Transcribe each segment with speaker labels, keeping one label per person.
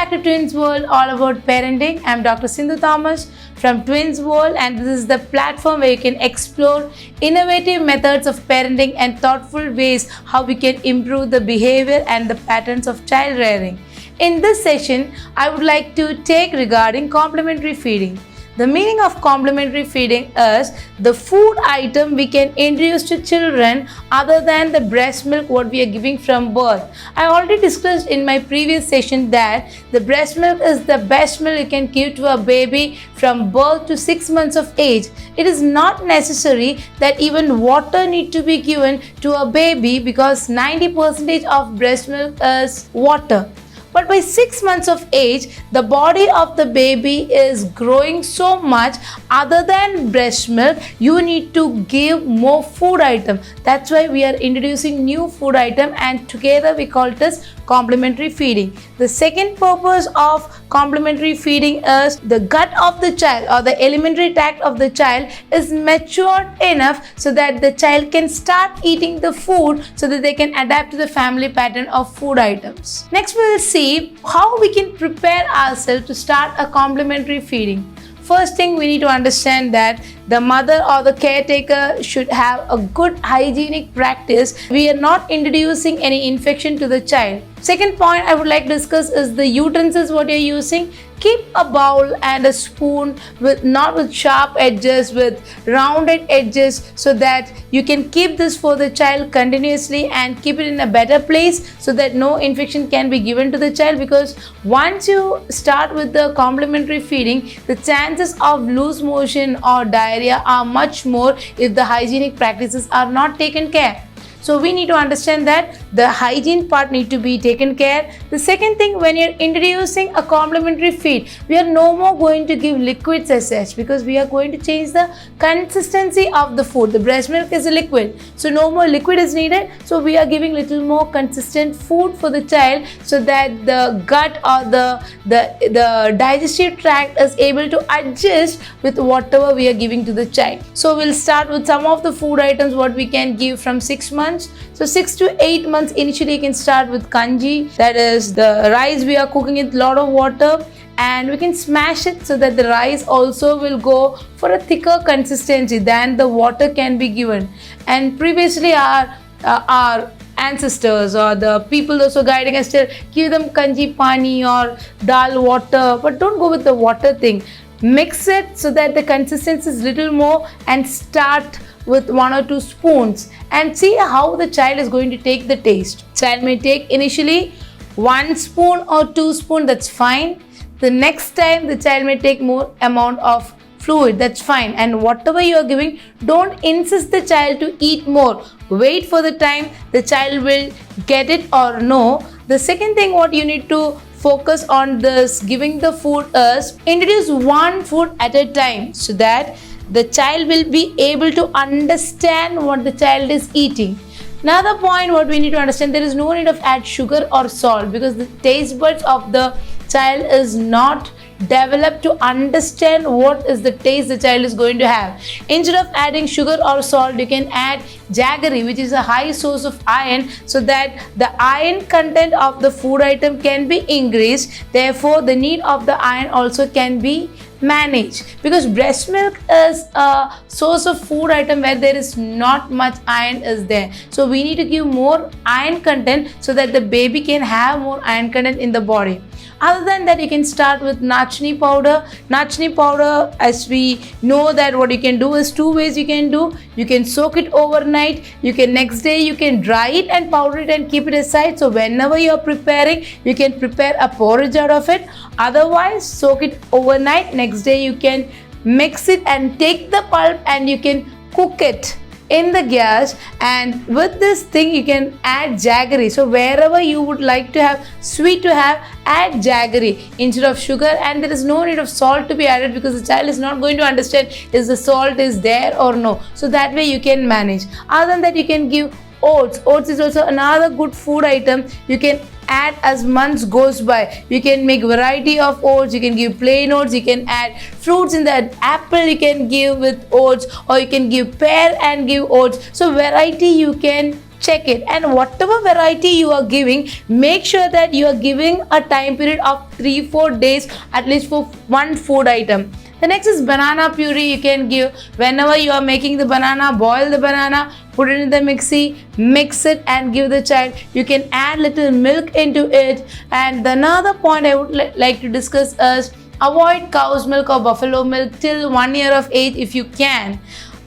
Speaker 1: back to Twins World, all about parenting. I'm Dr. Sindhu Thomas from Twins World, and this is the platform where you can explore innovative methods of parenting and thoughtful ways how we can improve the behavior and the patterns of child rearing. In this session, I would like to take regarding complementary feeding. The meaning of complementary feeding is the food item we can introduce to children other than the breast milk what we are giving from birth. I already discussed in my previous session that the breast milk is the best milk you can give to a baby from birth to 6 months of age. It is not necessary that even water need to be given to a baby because 90% of breast milk is water. But by 6 months of age, the body of the baby is growing so much. Other than breast milk, you need to give more food item. That's why we are introducing new food item, and together we call it as complementary feeding. The second purpose of complementary feeding is the gut of the child or the alimentary tract of the child is matured enough so that the child can start eating the food so that they can adapt to the family pattern of food items. Next, we will see how we can prepare ourselves to start a complementary feeding. First thing, we need to understand that the mother or the caretaker should have a good hygienic practice. We are not introducing any infection to the child. Second point I would like to discuss is the utensils what you're using. Keep a bowl and a spoon with not with sharp edges, with rounded edges, so that you can keep this for the child continuously and keep it in a better place so that no infection can be given to the child, because once you start with the complementary feeding, the chances of loose motion or diarrhea are much more if the hygienic practices are not taken care. So we need to understand that the hygiene part need to be taken care. The second thing, when you're introducing a complementary feed, we are no more going to give liquids as such, because we are going to change the consistency of the food. The breast milk is a liquid, so no more liquid is needed. So we are giving little more consistent food for the child so that the gut or the digestive tract is able to adjust with whatever we are giving to the child. So we'll start with some of the food items what we can give from 6 months. So 6 to 8 months, initially you can start with kanji, that is the rice we are cooking in a lot of water, and we can smash it so that the rice also will go for a thicker consistency than the water can be given. And previously our ancestors or the people also guiding us to give them kanji pani or dal water, but don't go with the water thing. Mix it so that the consistency is little more, and start with 1 or 2 spoons and see how the child is going to take the taste. Child may take initially 1 spoon or 2 spoon, that's fine. The next time the child may take more amount of fluid, that's fine. And whatever you are giving, don't insist the child to eat more. Wait for the time the child will get it or no. The second thing what you need to focus on this giving the food is introduce one food at a time so that the child will be able to understand what the child is eating. Another point what we need to understand, there is no need of add sugar or salt, because the taste buds of the child is not developed to understand what is the taste the child is going to have. Instead of adding sugar or salt, you can add jaggery, which is a high source of iron, so that the iron content of the food item can be increased. Therefore, the need of the iron also can be managed, because breast milk is a source of food item where there is not much iron is there. So we need to give more iron content so that the baby can have more iron content in the body. Other than that, you can start with nachni powder. Nachni powder, as we know that what you can do is 2 ways you can do. You can soak it overnight. You can next day you can dry it and powder it and keep it aside. So whenever you are preparing, you can prepare a porridge out of it. Otherwise, soak it overnight. Next day you can mix it and take the pulp and you can cook it in the gas, and with this thing you can add jaggery. So wherever you would like to have sweet to have, add jaggery instead of sugar, and there is no need of salt to be added because the child is not going to understand is the salt is there or no. So that way you can manage. Other than that, you can give oats. Oats is also another good food item. You can add as months goes by. You can make variety of oats. You can give plain oats. You can add fruits in that. Apple you can give with oats, or you can give pear and give oats. So variety you can check it, and whatever variety you are giving, make sure that you are giving a time period of 3-4 days at least for one food item. The next is banana puree. You can give whenever you are making the banana, boil the banana, put it in the mixie, mix it and give the child. You can add little milk into it. And another point I would like to discuss is avoid cow's milk or buffalo milk till 1 year of age if you can.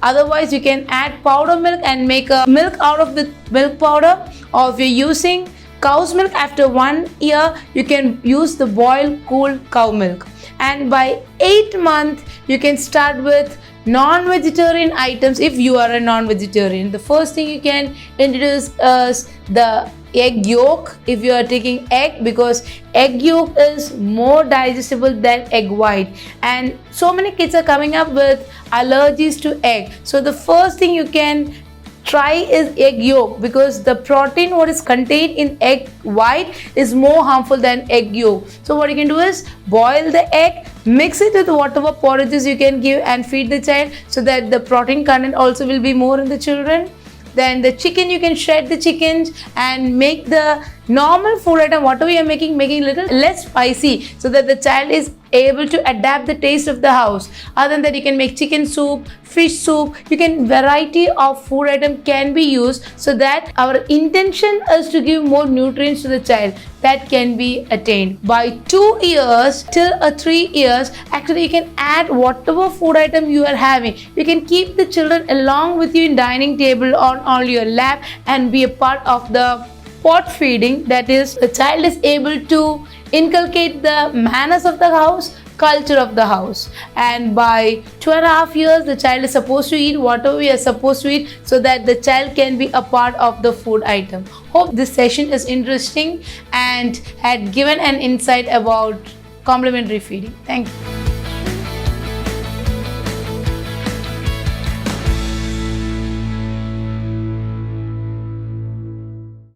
Speaker 1: Otherwise, you can add powder milk and make a milk out of the milk powder, or if you're using cow's milk after 1 year, you can use the boiled cool cow milk. And by 8 months, you can start with non-vegetarian items if you are a non-vegetarian. The first thing you can introduce is the egg yolk if you are taking egg, because egg yolk is more digestible than egg white, and so many kids are coming up with allergies to egg. So the first thing you can try is egg yolk, because the protein what is contained in egg white is more harmful than egg yolk. So what you can do is boil the egg, mix it with whatever porridges you can give and feed the child, so that the protein content also will be more in the children. Then the chicken, you can shred the chickens and make the normal food item whatever you are making little less spicy, so that the child is able to adapt the taste of the house. Other than that, you can make chicken soup, fish soup. You can variety of food item can be used, so that our intention is to give more nutrients to the child. That can be attained. By 2 years till 3 years, actually you can add whatever food item you are having. You can keep the children along with you in dining table or on your lap and be a part of the pot feeding. That is, the child is able to inculcate the manners of the house, culture of the house. And by 2.5 years, the child is supposed to eat whatever we are supposed to eat, so that the child can be a part of the food item. Hope this session is interesting and had given an insight about complementary feeding. Thank you.